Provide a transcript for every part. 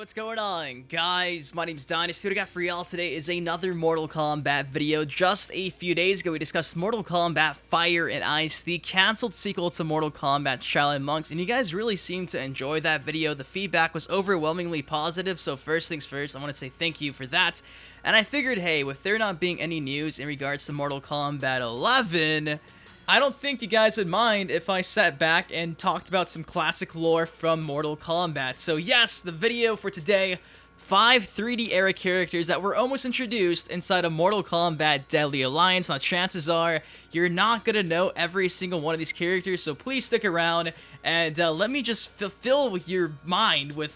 What's going on, guys? My name's Dynasty. What I got for y'all today is another Mortal Kombat video. Just a few days ago, we discussed Mortal Kombat Fire and Ice, the cancelled sequel to Mortal Kombat Shaolin Monks, and you guys really seemed to enjoy that video. The feedback was overwhelmingly positive, so first things first, I want to say thank you for that. And I figured, hey, with there not being any news in regards to Mortal Kombat 11... I don't think you guys would mind if I sat back and talked about some classic lore from Mortal Kombat. So yes, the video for today, 5 3D era characters that were almost introduced inside of Mortal Kombat Deadly Alliance. Now chances are, you're not going to know every single one of these characters, so please stick around and let me just fill your mind with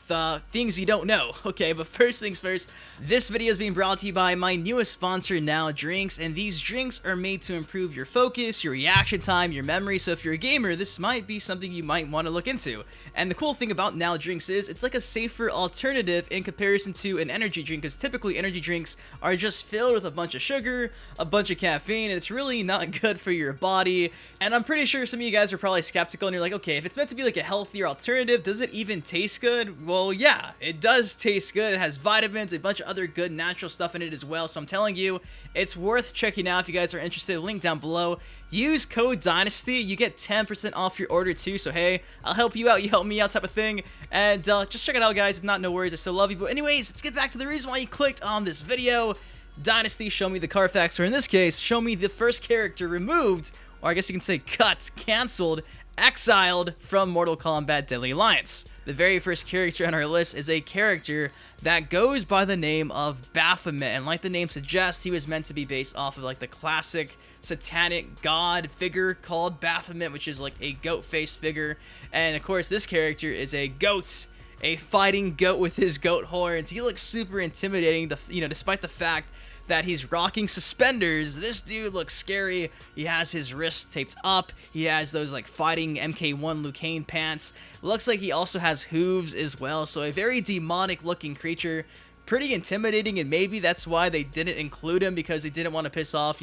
things you don't know. Okay, but first things first, this video is being brought to you by my newest sponsor, Now Drinks, and these drinks are made to improve your focus, your reaction time, your memory, so if you're a gamer, this might be something you might want to look into. And the cool thing about Now Drinks is, it's like a safer alternative in comparison to an energy drink, because typically energy drinks are just filled with a bunch of sugar, a bunch of caffeine, and it's really not good for your body. And I'm pretty sure some of you guys are probably skeptical and you're like, okay, if it's meant to be like a healthier alternative, does it even taste good? Well, yeah, it does taste good. It has vitamins, a bunch of other good natural stuff in it as well, so I'm telling you, it's worth checking out if you guys are interested. Link down below. Use code Dynasty, you get 10% off your order too, so hey, I'll help you out, you help me out type of thing, and just check it out, guys. If not, no worries, I still love you. But anyways, let's get back to the reason why you clicked on this video. Dynasty, show me the Carfax, or in this case, show me the first character removed, or I guess you can say cut, cancelled, exiled from Mortal Kombat Deadly Alliance. The very first character on our list is a character that goes by the name of Baphomet, and like the name suggests, he was meant to be based off of like the classic satanic god figure called Baphomet, which is like a goat-faced figure. And of course, this character is a goat, a fighting goat with his goat horns. He looks super intimidating, despite the fact that he's rocking suspenders. This dude looks scary. He has his wrists taped up. He has those like fighting MK1 Liu Kang pants. Looks like he also has hooves as well, so a very demonic looking creature. Pretty intimidating, and maybe that's why they didn't include him, because they didn't want to piss off,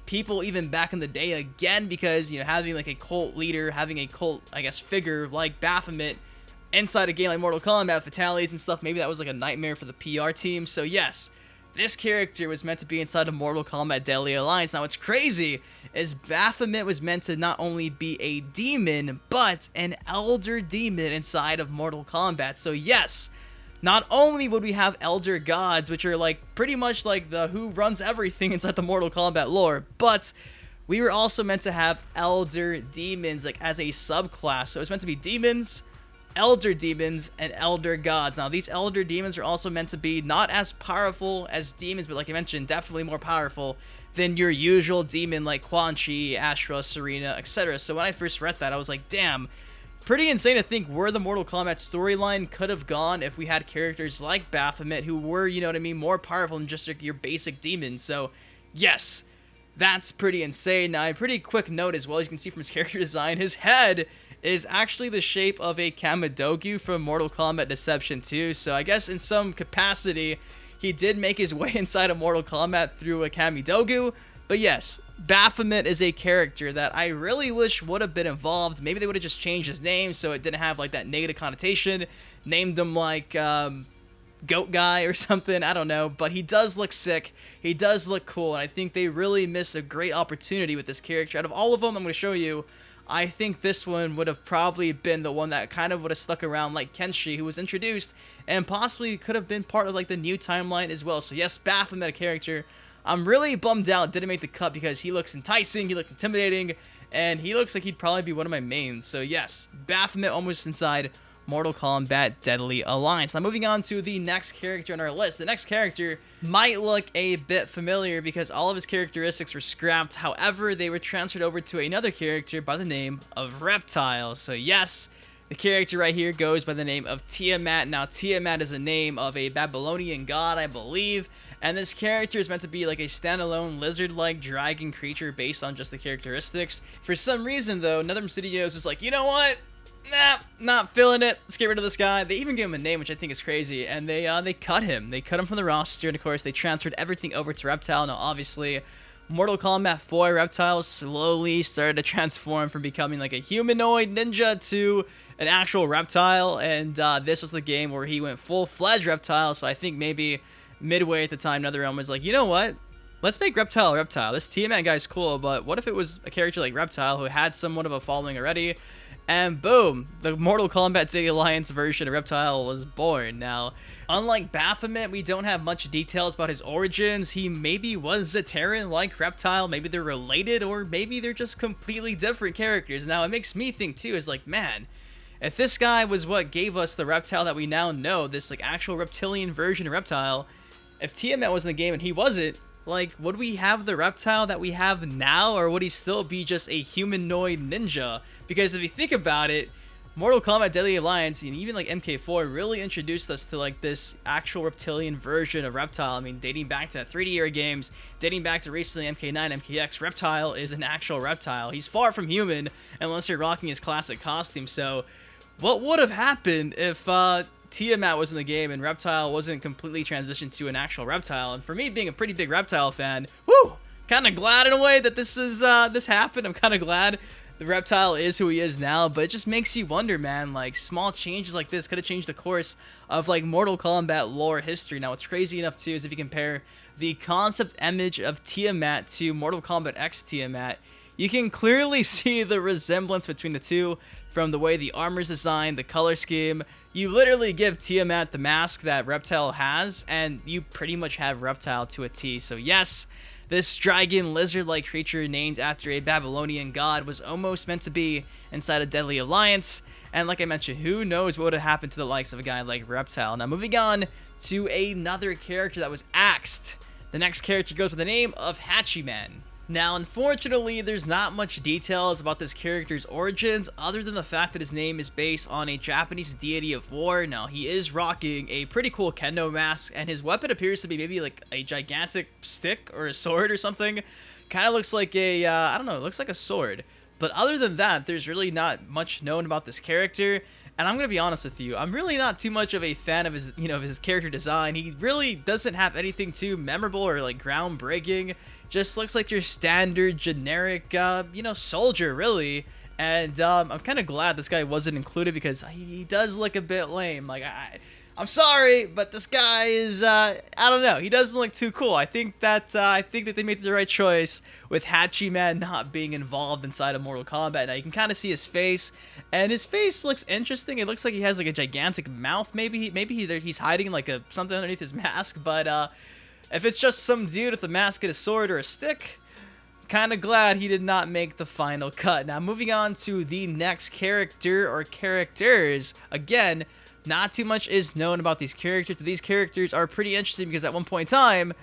people even back in the day again, because, having like a cult leader, having a cult, I guess, figure like Baphomet inside a game like Mortal Kombat, fatalities and stuff, maybe that was like a nightmare for the PR team. So yes, this character was meant to be inside of Mortal Kombat Deadly Alliance. Now, what's crazy is Baphomet was meant to not only be a demon, but an elder demon inside of Mortal Kombat. So yes, not only would we have elder gods, which are like pretty much like the who runs everything inside the Mortal Kombat lore, but we were also meant to have elder demons like as a subclass. So it was meant to be demons, elder demons, and elder gods. Now, these elder demons are also meant to be not as powerful as demons, but like I mentioned, definitely more powerful than your usual demon like Quan Chi, Astra, Serena, etc. So when I first read that, I was like, damn, pretty insane to think where the Mortal Kombat storyline could have gone if we had characters like Baphomet who were, more powerful than just like your basic demons. So yes, that's pretty insane. Now, a pretty quick note as well, as you can see from his character design, his head is actually the shape of a Kamidogu from Mortal Kombat Deception 2. So I guess in some capacity, he did make his way inside of Mortal Kombat through a Kamidogu. But yes, Baphomet is a character that I really wish would have been involved. Maybe they would have just changed his name so it didn't have like that negative connotation. Named him like Goat Guy or something, I don't know. But he does look sick. He does look cool. And I think they really missed a great opportunity with this character. Out of all of them, I'm going to show you, I think this one would have probably been the one that kind of would have stuck around like Kenshi, who was introduced and possibly could have been part of like the new timeline as well. So yes, Baphomet, a character I'm really bummed out didn't make the cut, because he looks enticing, he looks intimidating, and he looks like he'd probably be one of my mains. So yes, Baphomet almost inside Mortal Kombat Deadly Alliance. Now moving on to the next character on our list. The next character might look a bit familiar because all of his characteristics were scrapped. However, they were transferred over to another character by the name of Reptile. So yes, the character right here goes by the name of Tiamat. Now, Tiamat is a name of a Babylonian god, I believe. And this character is meant to be like a standalone lizard-like dragon creature based on just the characteristics. For some reason, though, NetherRealm Studios is like, you know what? Nah, not feeling it. Let's get rid of this guy. They even gave him a name, which I think is crazy, and they cut him. They cut him from the roster, and of course, they transferred everything over to Reptile. Now, obviously, Mortal Kombat 4 Reptile slowly started to transform from becoming like a humanoid ninja to an actual reptile, and this was the game where he went full-fledged reptile. So I think maybe midway at the time, NetherRealm was like, you know what? Let's make Reptile Reptile. This Tiamat guy's cool, but what if it was a character like Reptile who had somewhat of a following already? And boom, the Mortal Kombat Daily Alliance version of Reptile was born. Now, unlike Baphomet, we don't have much details about his origins. He maybe was a Terran like Reptile, maybe they're related, or maybe they're just completely different characters. Now, it makes me think too, is like, man, if this guy was what gave us the Reptile that we now know, this like actual reptilian version of Reptile, if Tiamat was in the game and he wasn't, like, would we have the Reptile that we have now, or would he still be just a humanoid ninja? Because if you think about it, Mortal Kombat Deadly Alliance and even like MK4 really introduced us to like this actual reptilian version of Reptile. I mean, dating back to 3D era games, dating back to recently MK9, MKX, Reptile is an actual reptile. He's far from human unless you're rocking his classic costume. So what would have happened if Tiamat was in the game and Reptile wasn't completely transitioned to an actual reptile? And for me, being a pretty big Reptile fan, woo, kind of glad in a way that this happened. I'm kind of glad the Reptile is who he is now, but it just makes you wonder, man, like, small changes like this could have changed the course of, like, Mortal Kombat lore history. Now, what's crazy enough, too, is if you compare the concept image of Tiamat to Mortal Kombat X Tiamat, you can clearly see the resemblance between the two from the way the armor's designed, the color scheme. You literally give Tiamat the mask that Reptile has, and you pretty much have Reptile to a T. So, yes, this dragon lizard-like creature named after a Babylonian god was almost meant to be inside a Deadly Alliance. And like I mentioned, who knows what would have happened to the likes of a guy like Reptile. Now moving on to another character that was axed. The next character goes with the name of Hachiman. Now, unfortunately, there's not much details about this character's origins other than the fact that his name is based on a Japanese deity of war. Now, he is rocking a pretty cool kendo mask, and his weapon appears to be maybe like a gigantic stick or a sword or something. Kind of looks like a, I don't know, it looks like a sword. But other than that, there's really not much known about this character. And I'm going to be honest with you, I'm really not too much of a fan of his, of his character design. He really doesn't have anything too memorable or like groundbreaking. Just looks like your standard generic, soldier, really. And I'm kind of glad this guy wasn't included because he does look a bit lame. Like, I'm sorry, but this guy is, I don't know. He doesn't look too cool. I think that they made the right choice with Hachiman not being involved inside of Mortal Kombat. Now, you can kind of see his face, and his face looks interesting. It looks like he has, like, a gigantic mouth. Maybe he's hiding, like, something underneath his mask, but, if it's just some dude with a mask and a sword or a stick, kind of glad he did not make the final cut. Now, moving on to the next character or characters. Again, not too much is known about these characters, but these characters are pretty interesting because at one point in time,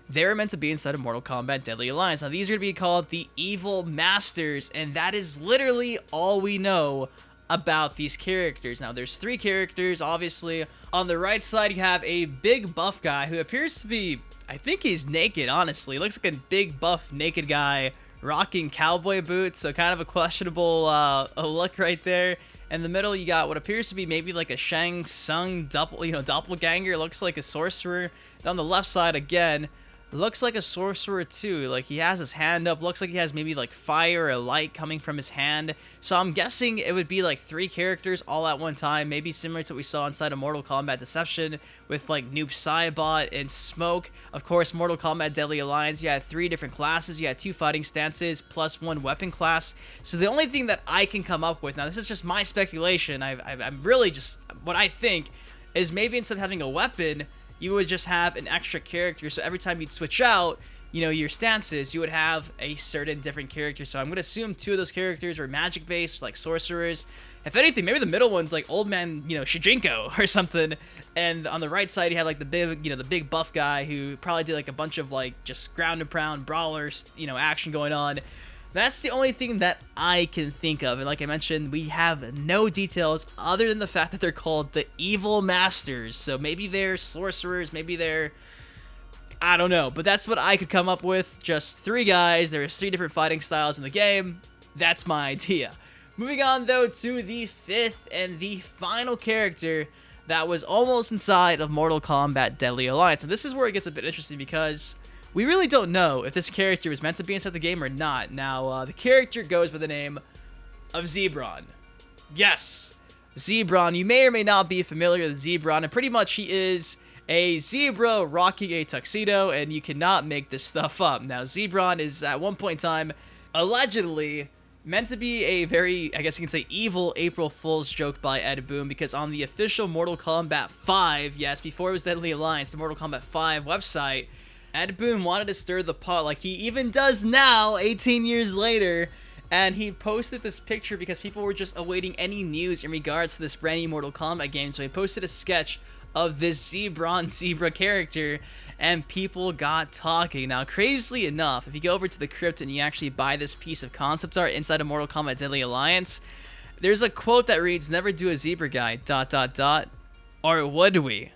they were meant to be inside of Mortal Kombat Deadly Alliance. Now, these are going to be called the Evil Masters, and that is literally all we know about these characters. Now, there's 3 characters, obviously. On the right side, you have a big buff guy who appears to be, I think he's naked, honestly. Looks like a big buff naked guy rocking cowboy boots, so kind of a questionable look right there. In the middle, you got what appears to be maybe like a Shang Tsung doppelganger. Looks like a sorcerer. And on the left side, again, looks like a sorcerer too. Like, he has his hand up. Looks like he has maybe like fire or light coming from his hand. So I'm guessing it would be like 3 characters all at one time. Maybe similar to what we saw inside of Mortal Kombat Deception with like Noob Saibot and Smoke. Of course, Mortal Kombat Deadly Alliance, you had 3 different classes. You had 2 fighting stances plus 1 weapon class. So the only thing that I can come up with, now this is just my speculation, I'm really just, what I think is maybe instead of having a weapon, you would just have an extra character. So every time you'd switch out, your stances, you would have a certain different character. So I'm going to assume 2 of those characters were magic-based, like sorcerers. If anything, maybe the middle one's like Old Man, Shijinko or something. And on the right side, you have like the big buff guy who probably did like a bunch of like just ground and pound brawlers, action going on. That's the only thing that I can think of. And like I mentioned, we have no details other than the fact that they're called the Evil Masters. So maybe they're sorcerers, maybe they're, I don't know. But that's what I could come up with. Just 3 guys. There's 3 different fighting styles in the game. That's my idea. Moving on, though, to the 5th and the final character that was almost inside of Mortal Kombat Deadly Alliance. And this is where it gets a bit interesting because we really don't know if this character was meant to be inside the game or not. Now, the character goes by the name of Zebron. Yes, Zebron. You may or may not be familiar with Zebron, and pretty much he is a zebra rocking a tuxedo, and you cannot make this stuff up. Now, Zebron is at one point in time allegedly meant to be a very, I guess you can say, evil April Fool's joke by Ed Boon, because on the official Mortal Kombat 5, yes, before it was Deadly Alliance, the Mortal Kombat 5 website, Ed Boon wanted to stir the pot like he even does now, 18 years later, and he posted this picture because people were just awaiting any news in regards to this brand new Mortal Kombat game, so he posted a sketch of this zebra character, and people got talking. Now, crazily enough, if you go over to the crypt and you actually buy this piece of concept art inside of Mortal Kombat Deadly Alliance, there's a quote that reads, "Never do a zebra guy, ... or would we?"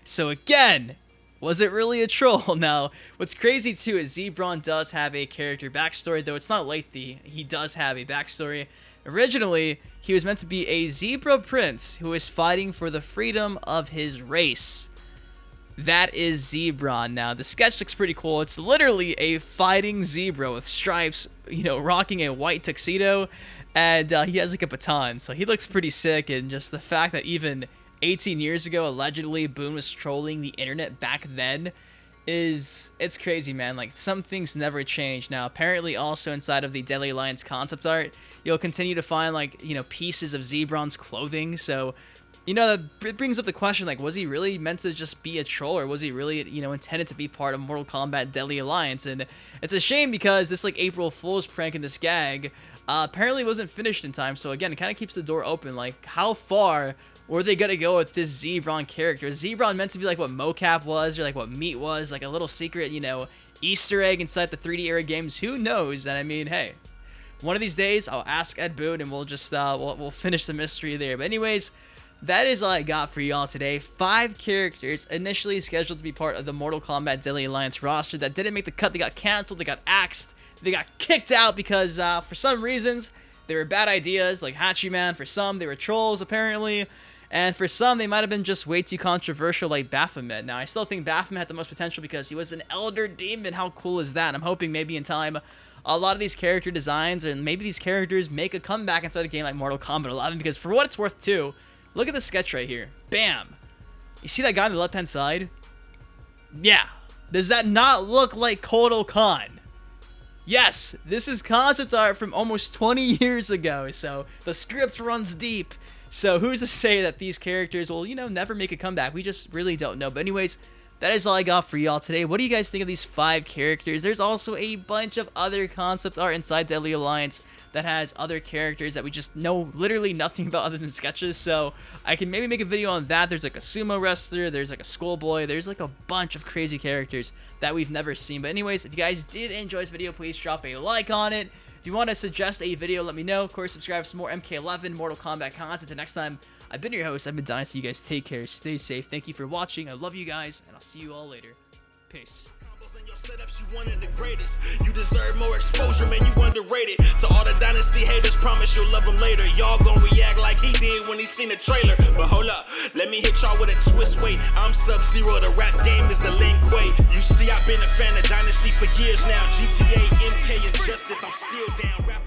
So again, was it really a troll? Now, what's crazy too is Zebron does have a character backstory, though it's not lengthy. He does have a backstory. Originally, he was meant to be a zebra prince who is fighting for the freedom of his race. That is Zebron. Now, the sketch looks pretty cool. It's literally a fighting zebra with stripes, you know, rocking a white tuxedo, and he has like a baton, so he looks pretty sick. And just the fact that even 18 years ago, allegedly, Boon was trolling the internet back then, it's crazy, man. Like, some things never change. Now, apparently also inside of the Deadly Alliance concept art, you'll continue to find, like, you know, pieces of Zebron's clothing. So, you know, that brings up the question, like, was he really meant to just be a troll, or was he really, you know, intended to be part of Mortal Kombat Deadly Alliance? And it's a shame because this, like, April Fool's prank and this gag apparently wasn't finished in time. So again, it kind of keeps the door open. Like, how far were they gonna go with this Zebron character? Is Zebron meant to be like what Mocap was, or like what Meat was, like a little secret, you know, Easter egg inside the 3D era games? Who knows? And I mean, hey, one of these days I'll ask Ed Boon and we'll just we'll finish the mystery there. But anyways, that is all I got for y'all today. 5 characters initially scheduled to be part of the Mortal Kombat Deadly Alliance roster that didn't make the cut. They got canceled, they got axed, they got kicked out because for some reasons they were bad ideas, like Hachiman. For some, they were trolls apparently. And for some, they might have been just way too controversial, like Baphomet. Now, I still think Baphomet had the most potential because he was an elder demon. How cool is that? And I'm hoping maybe in time, a lot of these character designs, and maybe these characters make a comeback inside a game like Mortal Kombat 11. Because for what it's worth, too, look at the sketch right here. Bam! You see that guy on the left-hand side? Yeah. Does that not look like Kotal Khan? Yes, this is concept art from almost 20 years ago. So the script runs deep. So who's to say that these characters will, you know, never make a comeback? We just really don't know. But anyways, that is all I got for y'all today. What do you guys think of these 5 characters? There's also a bunch of other concept art inside Deadly Alliance that has other characters that we just know literally nothing about other than sketches. So I can maybe make a video on that. There's like a sumo wrestler, there's like a schoolboy, there's like a bunch of crazy characters that we've never seen. But anyways, if you guys did enjoy this video, please drop a like on it. If you want to suggest a video, let me know. Of course, subscribe for some more MK11 Mortal Kombat content. Until next time, I've been your host. I've been Dynasty. You guys take care. Stay safe. Thank you for watching. I love you guys, and I'll see you all later. Peace. Setups, you one of the greatest. You deserve more exposure, man, you underrated. To all the Dynasty haters, promise you'll love him later. Y'all gon' react like he did when he seen the trailer. But hold up, let me hit y'all with a twist. Wait, I'm Sub-Zero, the rap game is the Lin Kuei. You see, I've been a fan of Dynasty for years now. GTA, MK, and Justice, I'm still down.